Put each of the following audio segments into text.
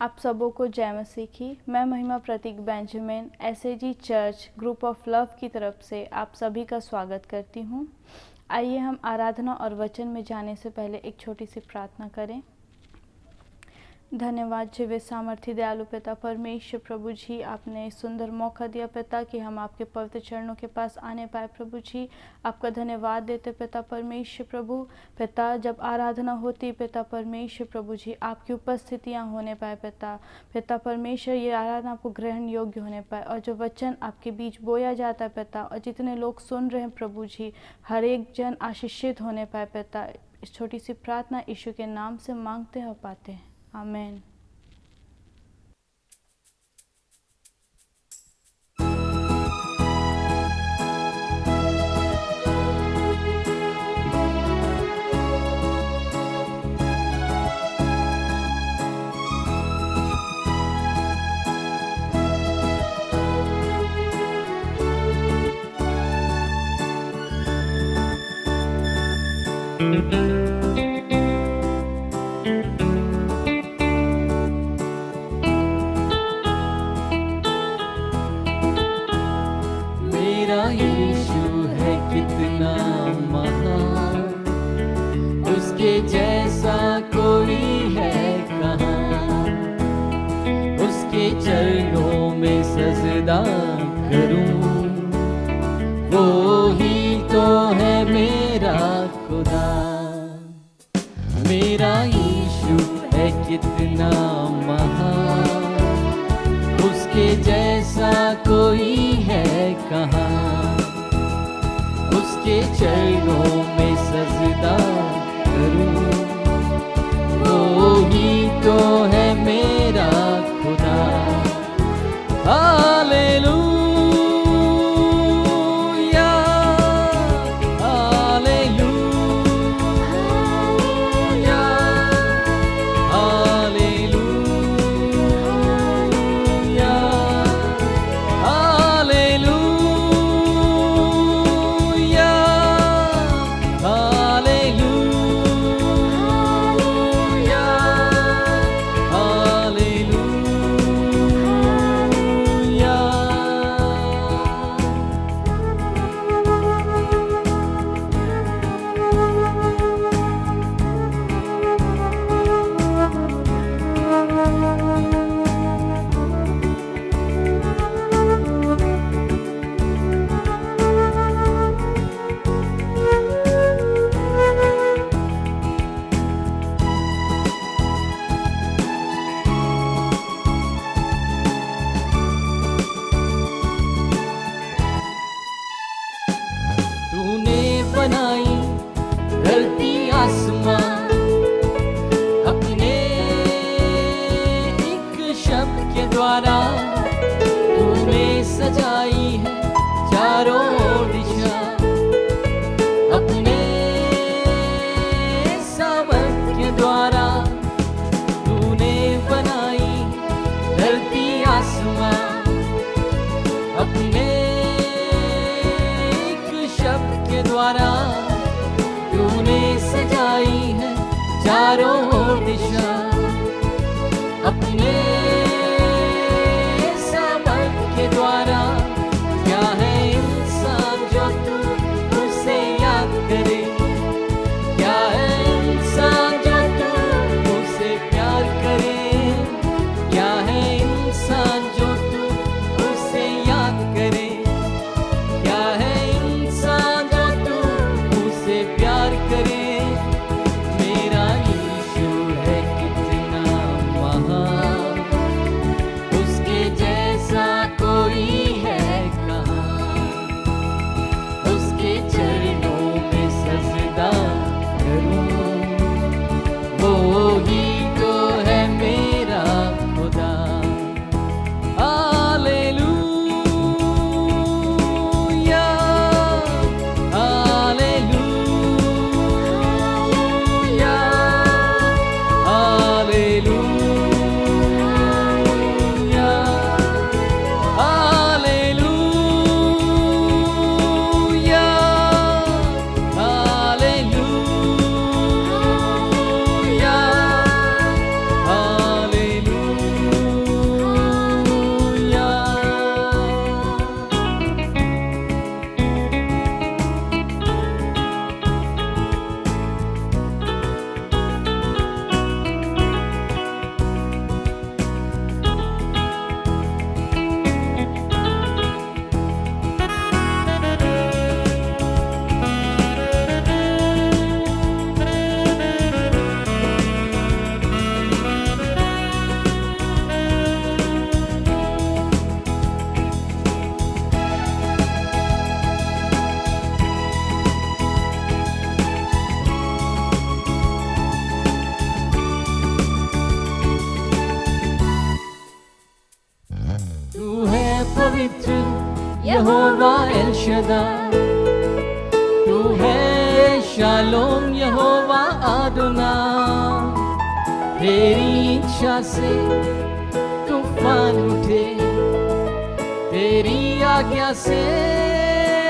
आप सबों को जय मसीह की। मैं Mahima Prateek Benjamin SAG church group of love की तरफ से आप सभी का स्वागत करती हूँ। आइए हम आराधना और वचन में जाने से पहले एक छोटी सी प्रार्थना करें। धन्यवाद जीवे सामर्थ्य दयालु पिता परमेश्वर प्रभु जी, आपने सुंदर मौका दिया पिता कि हम आपके पवित्र चरणों के पास आने पाए। प्रभु जी आपका धन्यवाद देते पिता परमेश्वर प्रभु। पिता जब आराधना होती पिता परमेश्वर प्रभु जी आपकी उपस्थितियाँ होने पाए पिता परमेश्वर, ये आराधना आपको ग्रहण योग्य होने पाए और जो वचन आपके बीच बोया जाता है पिता, और जितने लोग सुन रहे हैं प्रभु जी, हर एक जन आशीषित होने पाए पिता। इस छोटी सी प्रार्थना यीशु के नाम से मांगते हैं पाते हैं, आमीन। मेरा यीशु है कितना महान, उसके जैसा कोई है कहाँ। उसके चरणों में सजदा करूं, वो ही तो है मेरा खुदा। मेरा यीशु है कितना महान, उसके जैसा कोई है कहाँ। उसके चरणों में सजदा करूं, वो ही तो है मेरा खुदा। हालेलुया, हालेलुया, हालेलुया, हालेलुया, यहोवा एल शदाई, तू है शालोम यहोवा आदोनाई। तेरी इच्छा से तूफान उठे, तेरी आज्ञा से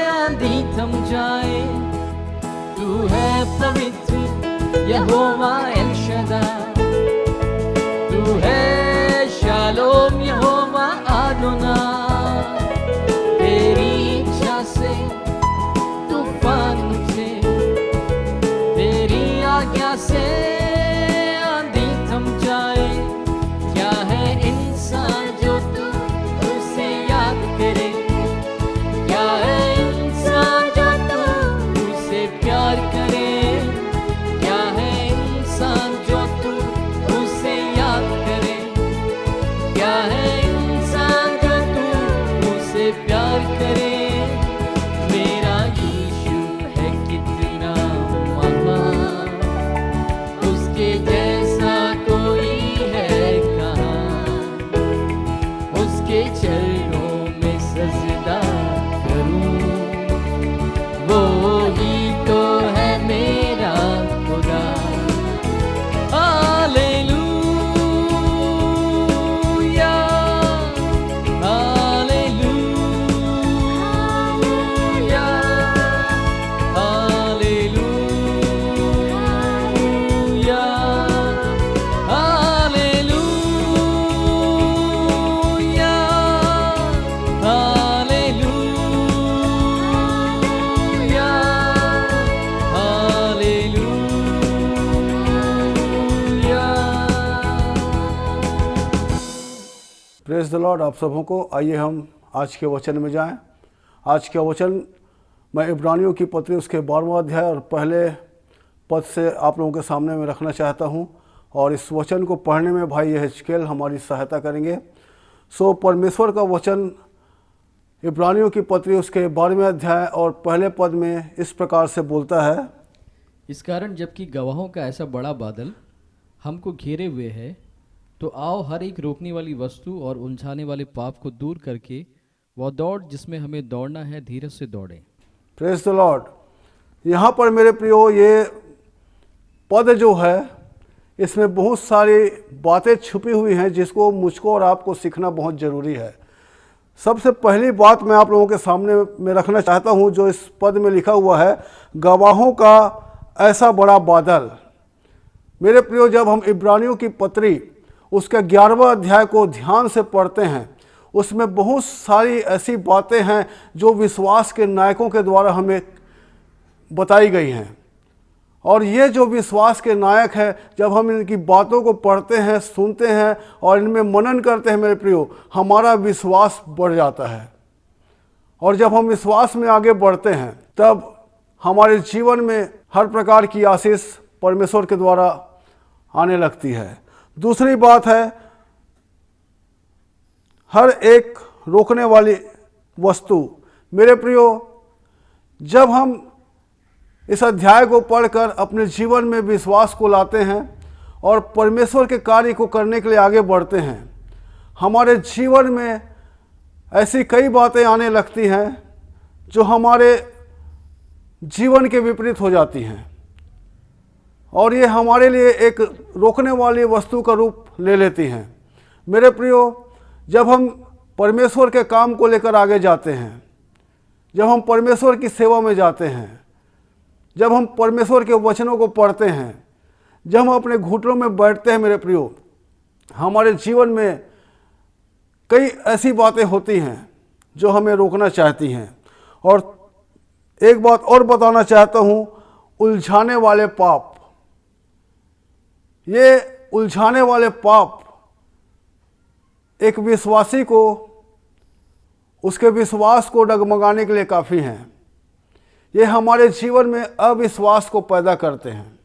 आंधी थम जाए। तू है पवित्र यहोवा एल शदाई, तू है शालोम यहोवा आदोनाई। तेरी इच्छा से तूफान उठे, तेरी आज्ञा से आंधी थम जाए। क्या है इंसान जो तू उसे याद करे, क्या है इंसान जो तू उसे प्यार करे। क्या है इंसान जो तू उसे याद करे, क्या है इंसान जो तू उसे प्यार करे। मेरा यीशु है कितना महान, उसके जैसा कोई है कहाँ। उसके चरणों में सजदा करूं, वो ही तो है मेरा खुदा। Hallelujah, hallelujah, hallelujah, hallelujah, hallelujah, hallelujah. Praise the Lord आप सबों को। आइए हम आज के वचन में जाएं। आज का वचन मैं इब्रानियों की पत्री उसके 12वां अध्याय और पहले पद से आप लोगों के सामने में रखना चाहता हूं, और इस वचन को पढ़ने में भाई यहेजकेल हमारी सहायता करेंगे। सो परमेश्वर का वचन इब्रानियों की पत्री उसके 12वें अध्याय और पहले पद में इस प्रकार से बोलता है। इस कारण जबकि गवाहों का ऐसा बड़ा बादल हमको घेरे हुए है, तो आओ हर एक रोकने वाली वस्तु और उलझाने वाले पाप को दूर करके वह दौड़ जिसमें हमें दौड़ना है धीरज से दौड़ें। Praise the Lord. यहाँ पर मेरे प्रियो ये पद जो है इसमें बहुत सारी बातें छुपी हुई हैं जिसको मुझको और आपको सीखना बहुत ज़रूरी है। सबसे पहली बात मैं आप लोगों के सामने में रखना चाहता हूँ जो इस पद में लिखा हुआ है, गवाहों का ऐसा बड़ा बादल। मेरे प्रियो, जब हम इब्रानियों की पत्री उसके 11वां अध्याय को ध्यान से पढ़ते हैं, उसमें बहुत सारी ऐसी बातें हैं जो विश्वास के नायकों के द्वारा हमें बताई गई हैं। और ये जो विश्वास के नायक हैं, जब हम इनकी बातों को पढ़ते हैं, सुनते हैं और इनमें मनन करते हैं, मेरे प्रियो, हमारा विश्वास बढ़ जाता है। और जब हम विश्वास में आगे बढ़ते हैं, तब हमारे जीवन में हर प्रकार की आशीष परमेश्वर के द्वारा आने लगती है। दूसरी बात है, हर एक रोकने वाली वस्तु। मेरे प्रियो, जब हम इस अध्याय को पढ़कर अपने जीवन में विश्वास को लाते हैं और परमेश्वर के कार्य को करने के लिए आगे बढ़ते हैं, हमारे जीवन में ऐसी कई बातें आने लगती हैं जो हमारे जीवन के विपरीत हो जाती हैं, और ये हमारे लिए एक रोकने वाली वस्तु का रूप ले लेती हैं। मेरे प्रियो, जब हम परमेश्वर के काम को लेकर आगे जाते हैं, जब हम परमेश्वर की सेवा में जाते हैं, जब हम परमेश्वर के वचनों को पढ़ते हैं, जब हम अपने घुटनों में बैठते हैं, मेरे प्रियो, हमारे जीवन में कई ऐसी बातें होती हैं जो हमें रोकना चाहती हैं। और एक बात और बताना चाहता हूँ, उलझाने वाले पाप। ये उलझाने वाले पाप एक विश्वासी को उसके विश्वास को डगमगाने के लिए काफ़ी हैं। ये हमारे जीवन में अविश्वास को पैदा करते हैं।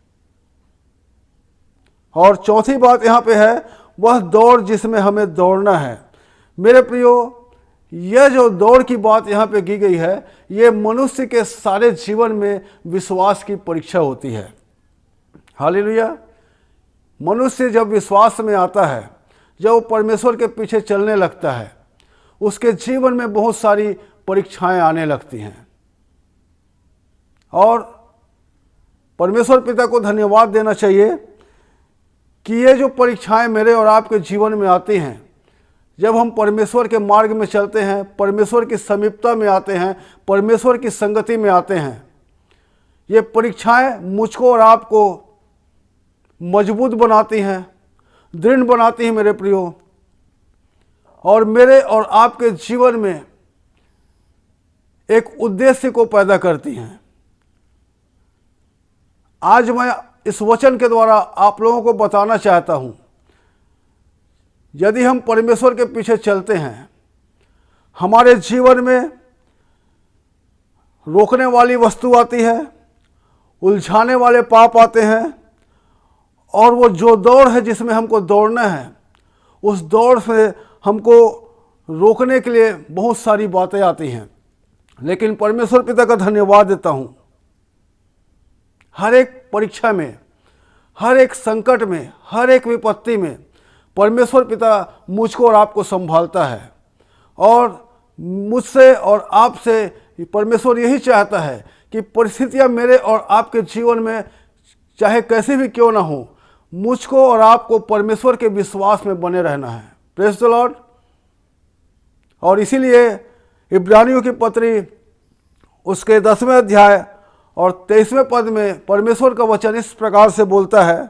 और चौथी बात यहाँ पे है, वह दौड़ जिसमें हमें दौड़ना है। मेरे प्रियो, यह जो दौड़ की बात यहाँ पे की गई है, ये मनुष्य के सारे जीवन में विश्वास की परीक्षा होती है। हालेलुया। मनुष्य जब विश्वास में आता है, जब वो परमेश्वर के पीछे चलने लगता है, उसके जीवन में बहुत सारी परीक्षाएं आने लगती हैं। और परमेश्वर पिता को धन्यवाद देना चाहिए कि ये जो परीक्षाएं मेरे और आपके जीवन में आती हैं, जब हम परमेश्वर के मार्ग में चलते हैं, परमेश्वर की समीपता में आते हैं, परमेश्वर की संगति में आते हैं, ये परीक्षाएं मुझको और आपको मजबूत बनाती हैं, दृढ़ बनाती हैं मेरे प्रियो, और मेरे और आपके जीवन में एक उद्देश्य को पैदा करती हैं। आज मैं इस वचन के द्वारा आप लोगों को बताना चाहता हूं, यदि हम परमेश्वर के पीछे चलते हैं, हमारे जीवन में रोकने वाली वस्तु आती है, उलझाने वाले पाप आते हैं, और वो जो दौड़ है जिसमें हमको दौड़ना है, उस दौड़ से हमको रोकने के लिए बहुत सारी बातें आती हैं। लेकिन परमेश्वर पिता का धन्यवाद देता हूं, हर एक परीक्षा में, हर एक संकट में, हर एक विपत्ति में परमेश्वर पिता मुझको और आपको संभालता है। और मुझसे और आपसे परमेश्वर यही चाहता है कि परिस्थितियां मेरे और आपके जीवन में चाहे कैसे भी क्यों ना हो, मुझको और आपको परमेश्वर के विश्वास में बने रहना है। Praise the Lord. और इसीलिए इब्रानियों की पत्री उसके 10वें अध्याय और 23वें पद में परमेश्वर का वचन इस प्रकार से बोलता है,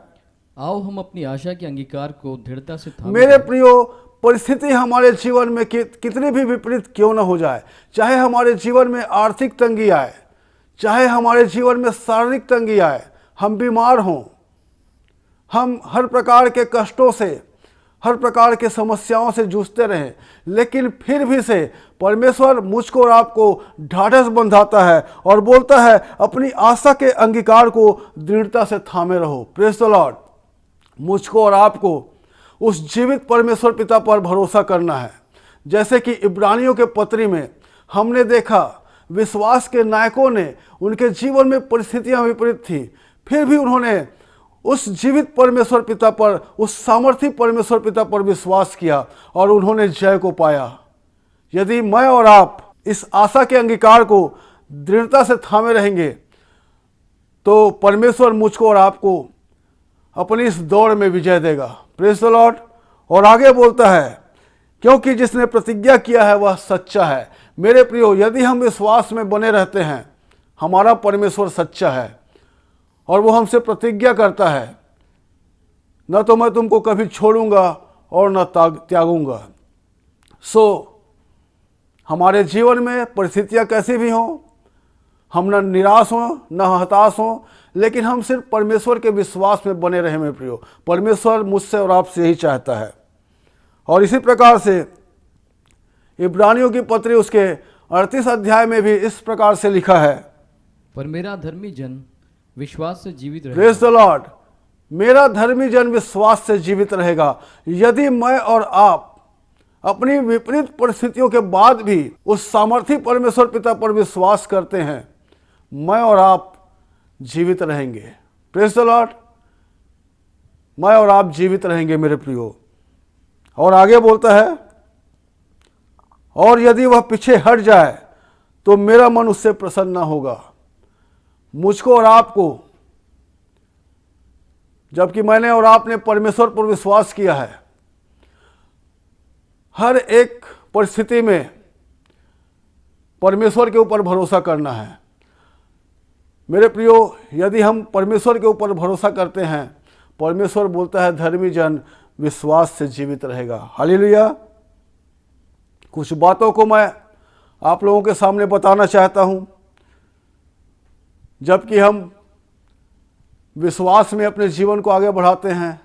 आओ हम अपनी आशा के अंगीकार को दृढ़ता से थामे मेरे रहें। प्रियो, परिस्थिति हमारे जीवन में कितनी भी विपरीत क्यों न हो जाए, चाहे हमारे जीवन में आर्थिक तंगी आए, चाहे हमारे जीवन में शारीरिक तंगी आए, हम बीमार हों, हम हर प्रकार के कष्टों से, हर प्रकार के समस्याओं से जूझते रहें, लेकिन फिर भी से परमेश्वर मुझको और आपको ढाढ़स बंधाता है और बोलता है अपनी आशा के अंगीकार को दृढ़ता से थामे रहो। Praise the Lord. मुझको और आपको उस जीवित परमेश्वर पिता पर भरोसा करना है। जैसे कि इब्रानियों के पत्री में हमने देखा, विश्वास के नायकों ने, उनके जीवन में परिस्थितियां विपरीत थी, फिर भी उन्होंने उस जीवित परमेश्वर पिता पर, उस सामर्थी परमेश्वर पिता पर विश्वास किया और उन्होंने जय को पाया। यदि मैं और आप इस आशा के अंगीकार को दृढ़ता से थामे रहेंगे तो परमेश्वर मुझको और आपको अपनी इस दौड़ में विजय देगा। Praise the Lord. और आगे बोलता है, क्योंकि जिसने प्रतिज्ञा किया है वह सच्चा है। मेरे प्रियो, यदि हम विश्वास में बने रहते हैं, हमारा परमेश्वर सच्चा है और वो हमसे प्रतिज्ञा करता है, न तो मैं तुमको कभी छोड़ूंगा और न त्यागूंगा। हमारे जीवन में परिस्थितियां कैसी भी हों, हम न निराश हों न हताश हों, लेकिन हम सिर्फ परमेश्वर के विश्वास में बने रहें। मेरे प्रियो, परमेश्वर मुझसे और आपसे यही चाहता है। और इसी प्रकार से इब्रानियों की पत्री उसके 38 अध्याय में भी इस प्रकार से लिखा है, पर मेरा धर्मी जन विश्वास से जीवित रहेगा। Praise the Lord. मेरा धर्मी जन विश्वास से जीवित रहेगा। यदि मैं और आप अपनी विपरीत परिस्थितियों के बाद भी उस सामर्थी परमेश्वर पिता पर विश्वास करते हैं, मैं और आप जीवित रहेंगे। Praise the Lord. मैं और आप जीवित रहेंगे मेरे प्रियो। और आगे बोलता है, और यदि वह पीछे हट जाए तो मेरा मन उससे प्रसन्न न होगा। मुझको और आपको, जबकि मैंने और आपने परमेश्वर पर विश्वास किया है, हर एक परिस्थिति में परमेश्वर के ऊपर भरोसा करना है। मेरे प्रियो, यदि हम परमेश्वर के ऊपर भरोसा करते हैं, परमेश्वर बोलता है धर्मी जन विश्वास से जीवित रहेगा। हालेलुया। कुछ बातों को मैं आप लोगों के सामने बताना चाहता हूं। जबकि हम विश्वास में अपने जीवन को आगे बढ़ाते हैं,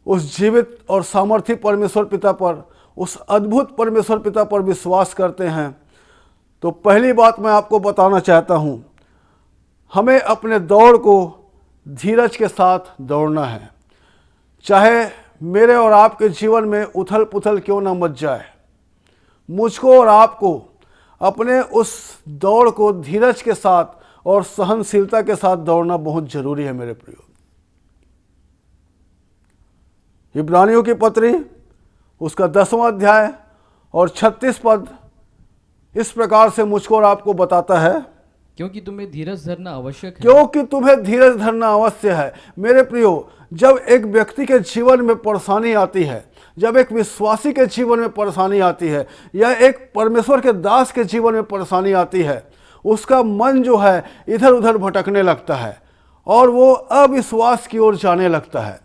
उस जीवित और सामर्थी परमेश्वर पिता पर, उस अद्भुत परमेश्वर पिता पर विश्वास करते हैं, तो पहली बात मैं आपको बताना चाहता हूं, हमें अपने दौड़ को धीरज के साथ दौड़ना है। चाहे मेरे और आपके जीवन में उथल पुथल क्यों ना मच जाए, मुझको और आपको अपने उस दौड़ को धीरज के साथ और सहनशीलता के साथ दौड़ना बहुत जरूरी है मेरे प्रियो। इब्रानियों की पत्री उसका 10वां अध्याय और 36 पद इस प्रकार से मुझको और आपको बताता है, क्योंकि तुम्हें धीरज धरना आवश्यक है। क्योंकि तुम्हें धीरज धरना अवश्य है। मेरे प्रियो, जब एक व्यक्ति के जीवन में परेशानी आती है, जब एक विश्वासी के जीवन में परेशानी आती है, या एक परमेश्वर के दास के जीवन में परेशानी आती है, उसका मन जो है इधर उधर भटकने लगता है और वो अविश्वास की ओर जाने लगता है।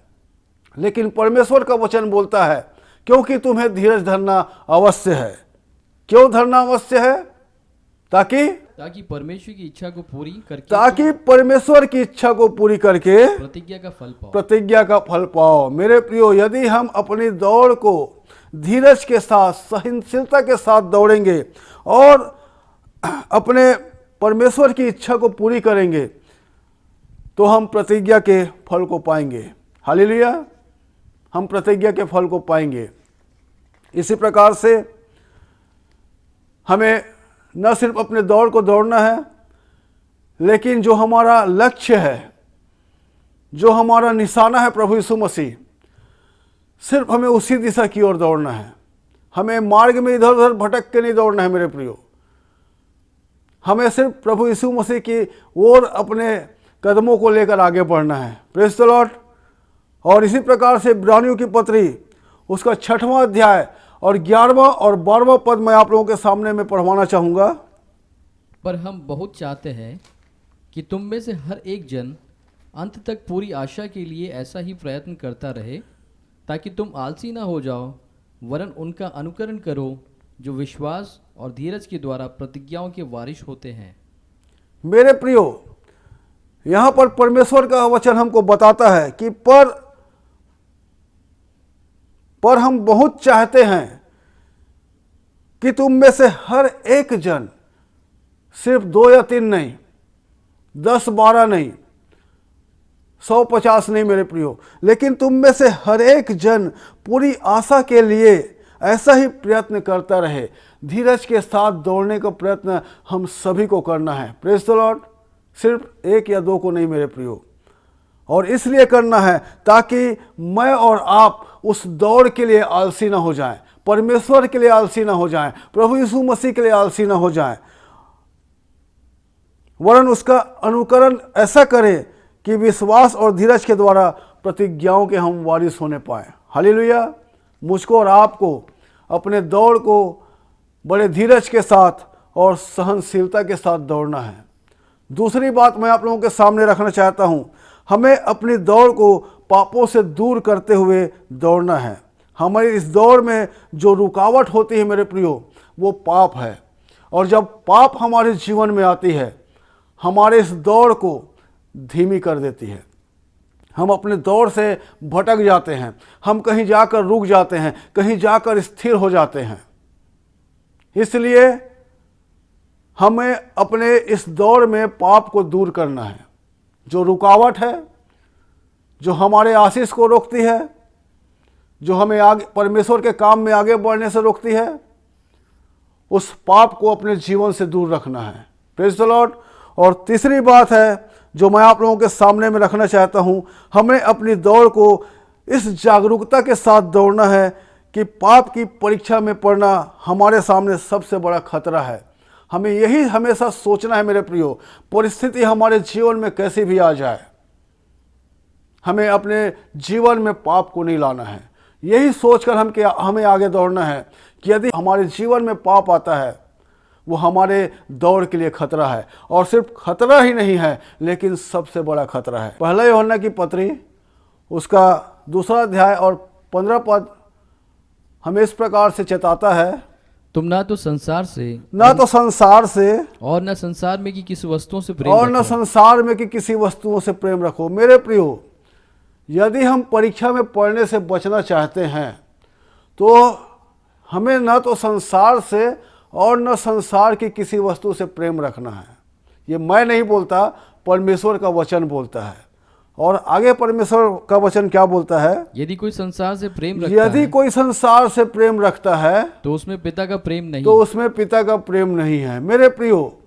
लेकिन परमेश्वर का वचन बोलता है, क्योंकि तुम्हें धीरज धरना अवश्य है। क्यों धरना अवश्य है? ताकि परमेश्वर की इच्छा को पूरी करके ताकि परमेश्वर की इच्छा को पूरी करके प्रतिज्ञा का फल पाओ। प्रतिज्ञा का फल पाओ। मेरे प्रियो, यदि हम अपनी दौड़ को धीरज के साथ, सहनशीलता के साथ दौड़ेंगे और अपने परमेश्वर की इच्छा को पूरी करेंगे, तो हम प्रतिज्ञा के फल को पाएंगे। हालेलुया, हम प्रतिज्ञा के फल को पाएंगे। इसी प्रकार से हमें न सिर्फ अपने दौड़ को दौड़ना है, लेकिन जो हमारा लक्ष्य है, जो हमारा निशाना है प्रभु यीशु मसीह, सिर्फ हमें उसी दिशा की ओर दौड़ना है। हमें मार्ग में इधर उधर भटक के नहीं दौड़ना है मेरे प्रियो। हमें सिर्फ प्रभु यीशु मसीह की ओर अपने कदमों को लेकर आगे बढ़ना है। Praise the Lord. और इसी प्रकार से इब्रानियों की पत्री उसका 6वां अध्याय और 11वां और 12वां पद मैं आप लोगों के सामने में पढ़वाना चाहूँगा। पर हम बहुत चाहते हैं कि तुम में से हर एक जन अंत तक पूरी आशा के लिए ऐसा ही प्रयत्न करता रहे, ताकि तुम आलसी ना हो जाओ, वरन उनका अनुकरण करो जो विश्वास और धीरज के द्वारा प्रतिज्ञाओं के वारिश होते हैं। मेरे प्रियो, यहाँ पर परमेश्वर का वचन हमको बताता है कि पर हम बहुत चाहते हैं कि तुम में से हर एक जन, सिर्फ 2 या 3 नहीं, 10-12 नहीं, 150 नहीं मेरे प्रियो, लेकिन तुम में से हर एक जन पूरी आशा के लिए ऐसा ही प्रयत्न करता रहे। धीरज के साथ दौड़ने का प्रयत्न हम सभी को करना है। Praise the Lord. सिर्फ 1 या 2 को नहीं मेरे प्रियो। और इसलिए करना है ताकि मैं और आप उस दौड़ के लिए आलसी ना हो जाएं, परमेश्वर के लिए आलसी ना हो जाएं, प्रभु यीशु मसीह के लिए आलसी ना हो जाएं, वरन उसका अनुकरण ऐसा करें कि विश्वास और धीरज के द्वारा प्रतिज्ञाओं के हम वारिस होने पाएं। हालेलुया। मुझको और आपको अपने दौड़ को बड़े धीरज के साथ और सहनशीलता के साथ दौड़ना है। दूसरी बात मैं आप लोगों के सामने रखना चाहता हूं, हमें अपनी दौड़ को पापों से दूर करते हुए दौड़ना है। हमारी इस दौड़ में जो रुकावट होती है मेरे प्रियो, वो पाप है। और जब पाप हमारे जीवन में आती है, हमारे इस दौड़ को धीमी कर देती है। हम अपने दौड़ से भटक जाते हैं, हम कहीं जाकर रुक जाते हैं, कहीं जाकर स्थिर हो जाते हैं। इसलिए हमें अपने इस दौड़ में पाप को दूर करना है। जो रुकावट है, जो हमारे आशीष को रोकती है, जो हमें आगे परमेश्वर के काम में आगे बढ़ने से रोकती है, उस पाप को अपने जीवन से दूर रखना है। Praise the Lord. और तीसरी बात है जो मैं आप लोगों के सामने में रखना चाहता हूं, हमें अपनी दौड़ को इस जागरूकता के साथ दौड़ना है कि पाप की परीक्षा में पड़ना हमारे सामने सबसे बड़ा खतरा है। हमें यही हमेशा सोचना है मेरे प्रियो, परिस्थिति हमारे जीवन में कैसी भी आ जाए, हमें अपने जीवन में पाप को नहीं लाना है। यही सोचकर हमें आगे दौड़ना है कि यदि हमारे जीवन में पाप आता है, वो हमारे दौड़ के लिए खतरा है। और सिर्फ खतरा ही नहीं है, लेकिन सबसे बड़ा खतरा है। पहला यूहन्ना की पत्री उसका 2 अध्याय और 15 पद हमें इस प्रकार से चेताता है, तुम ना तो संसार से और न संसार में की किसी वस्तुओं से प्रेम और न रखो। संसार में कि किसी वस्तुओं से प्रेम रखो। मेरे प्रियो, यदि हम परीक्षा में पढ़ने से बचना चाहते हैं, तो हमें न तो संसार से और न संसार की किसी वस्तु से प्रेम रखना है। ये मैं नहीं बोलता, परमेश्वर का वचन बोलता है। और आगे परमेश्वर का वचन क्या बोलता है? यदि कोई संसार से प्रेम रखता यदि है, कोई संसार से प्रेम रखता है, तो उसमें पिता का प्रेम नहीं। तो उसमें पिता का प्रेम नहीं है। मेरे प्रियो,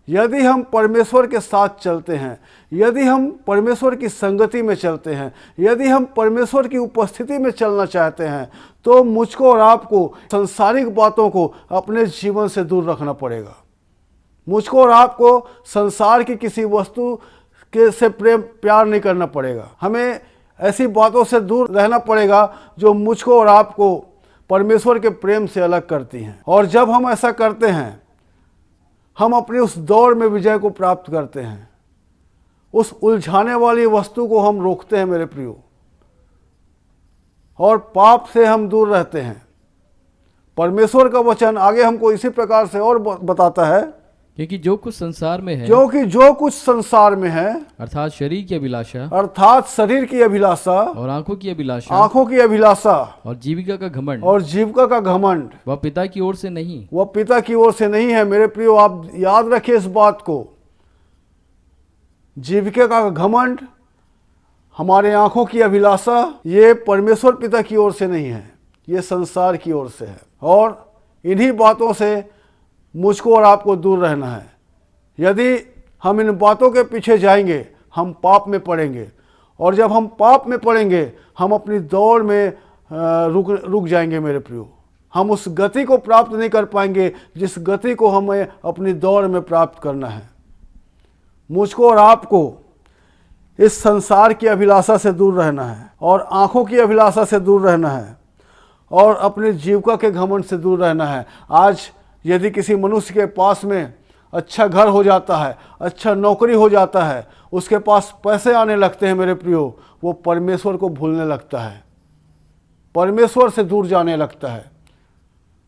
यदि हम परमेश्वर के साथ चलते हैं, यदि हम परमेश्वर की संगति में चलते हैं, यदि हम परमेश्वर की उपस्थिति में चलना चाहते हैं, तो मुझको और आपको सांसारिक बातों को अपने जीवन से दूर रखना पड़ेगा। मुझको और आपको संसार की किसी वस्तु के से प्यार नहीं करना पड़ेगा। हमें ऐसी बातों से दूर रहना पड़ेगा जो मुझको और आपको परमेश्वर के प्रेम से अलग करती हैं। और जब हम ऐसा करते हैं, हम अपनी उस दौड़ में विजय को प्राप्त करते हैं। उस उलझाने वाली वस्तु को हम रोकते हैं मेरे प्रियो, और पाप से हम दूर रहते हैं। परमेश्वर का वचन आगे हमको इसी प्रकार से और बताता है, क्योंकि जो कुछ संसार में है, क्योंकि जो कुछ संसार में है, अर्थात शरीर की अभिलाषा, अर्थात शरीर की अभिलाषा, और आंखों की अभिलाषा, आंखों की अभिलाषा, और जीविका का घमंड, और जीविका का घमंड, वह पिता की ओर से नहीं, वह पिता की ओर से नहीं है। मेरे प्रियो, आप याद रखिए इस बात को। जीविका का घमंड, हमारे आंखों की अभिलाषा, ये परमेश्वर पिता की ओर से नहीं है, ये संसार की ओर से है। और इन्हीं बातों से मुझको और आपको दूर रहना है। यदि हम इन बातों के पीछे जाएंगे, हम पाप में पड़ेंगे, और जब हम पाप में पड़ेंगे, हम अपनी दौड़ में रुक जाएंगे मेरे प्रियो। हम उस गति को प्राप्त नहीं कर पाएंगे जिस गति को हमें अपनी दौड़ में प्राप्त करना है। मुझको और आपको इस संसार की अभिलाषा से दूर रहना है, और आंखों की अभिलाषा से दूर रहना है, और अपनी जीविका के घमंड से दूर रहना है। आज यदि किसी मनुष्य के पास में अच्छा घर हो जाता है, अच्छा नौकरी हो जाता है, उसके पास पैसे आने लगते हैं मेरे प्रियो, वो परमेश्वर को भूलने लगता है, परमेश्वर से दूर जाने लगता है,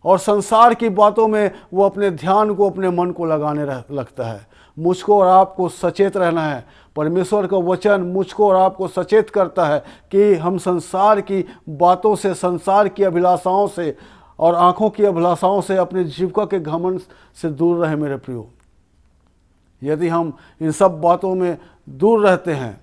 और संसार की बातों में वो अपने ध्यान को, अपने मन को लगाने लगता है। मुझको और आपको सचेत रहना है। परमेश्वर का वचन मुझको और आपको सचेत करता है कि हम संसार की बातों से, संसार की अभिलाषाओं से और आंखों की अभिलाषाओं से, अपने जीविका के घमंड से दूर रहें मेरे प्रियो। यदि हम इन सब बातों में दूर रहते हैं,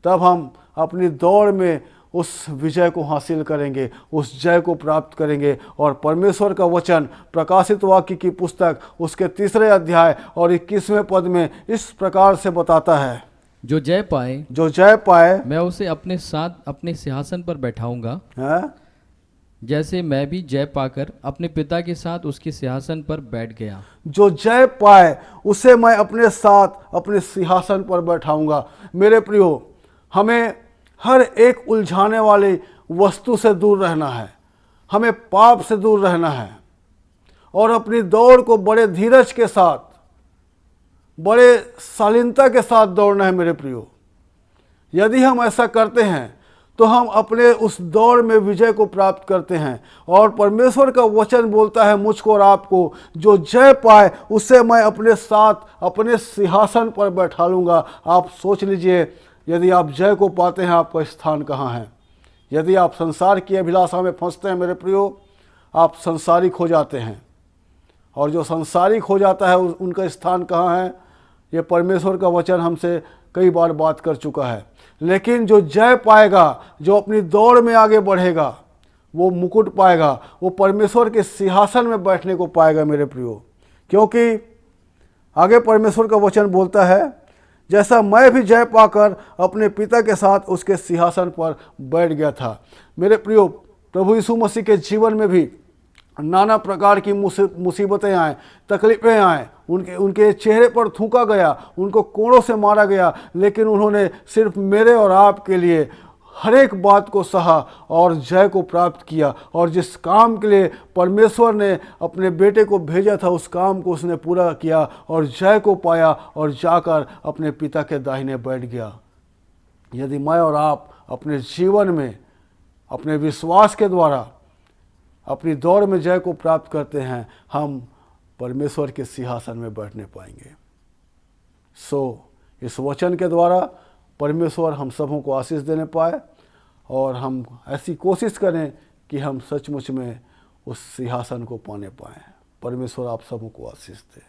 तब हम अपनी दौड़ में उस विजय को हासिल करेंगे, उस जय को प्राप्त करेंगे। और परमेश्वर का वचन प्रकाशित वाक्य की पुस्तक उसके 3 अध्याय और 21वें पद में इस प्रकार से बताता है, जो जय पाए, जो जय पाए मैं उसे अपने साथ अपने सिंहासन पर बैठाऊंगा, है, जैसे मैं भी जय पाकर अपने पिता के साथ उसके सिंहासन पर बैठ गया। जो जय पाए उसे मैं अपने साथ अपने सिंहासन पर बैठाऊंगा। मेरे प्रियो, हमें हर एक उलझाने वाली वस्तु से दूर रहना है, हमें पाप से दूर रहना है, और अपनी दौड़ को बड़े धीरज के साथ, बड़े शालीनता के साथ दौड़ना है मेरे प्रियो। यदि हम ऐसा करते हैं तो हम अपने उस दौड़ में विजय को प्राप्त करते हैं। और परमेश्वर का वचन बोलता है मुझको और आपको, जो जय पाए उसे मैं अपने साथ अपने सिंहासन पर बैठा लूँगा। आप सोच लीजिए, यदि आप जय को पाते हैं, आपका स्थान कहाँ है? यदि आप संसार की अभिलाषा में फंसते हैं मेरे प्रियो, आप संसारिक हो जाते हैं, और जो संसारिक हो जाता है उनका स्थान कहाँ है? ये परमेश्वर का वचन हमसे कई बार बात कर चुका है। लेकिन जो जय पाएगा, जो अपनी दौड़ में आगे बढ़ेगा, वो मुकुट पाएगा, वो परमेश्वर के सिंहासन में बैठने को पाएगा मेरे प्रियो। क्योंकि आगे परमेश्वर का वचन बोलता है, जैसा मैं भी जय पाकर अपने पिता के साथ उसके सिंहासन पर बैठ गया था। मेरे प्रियो, प्रभु यीशु मसीह के जीवन में भी नाना प्रकार की मुसीबतें आए, तकलीफ़ें आए, उनके चेहरे पर थूका गया, उनको कोड़ों से मारा गया, लेकिन उन्होंने सिर्फ मेरे और आपके लिए हर एक बात को सहा और जय को प्राप्त किया। और जिस काम के लिए परमेश्वर ने अपने बेटे को भेजा था, उस काम को उसने पूरा किया और जय को पाया, और जाकर अपने पिता के दाहिने बैठ गया। यदि मैं और आप अपने जीवन में अपने विश्वास के द्वारा अपनी दौड़ में जय को प्राप्त करते हैं, हम परमेश्वर के सिंहासन में बैठने पाएंगे। इस वचन के द्वारा परमेश्वर हम सबों को आशीष देने पाए, और हम ऐसी कोशिश करें कि हम सचमुच में उस सिंहासन को पाने पाएं। परमेश्वर आप सबों को आशीष दे।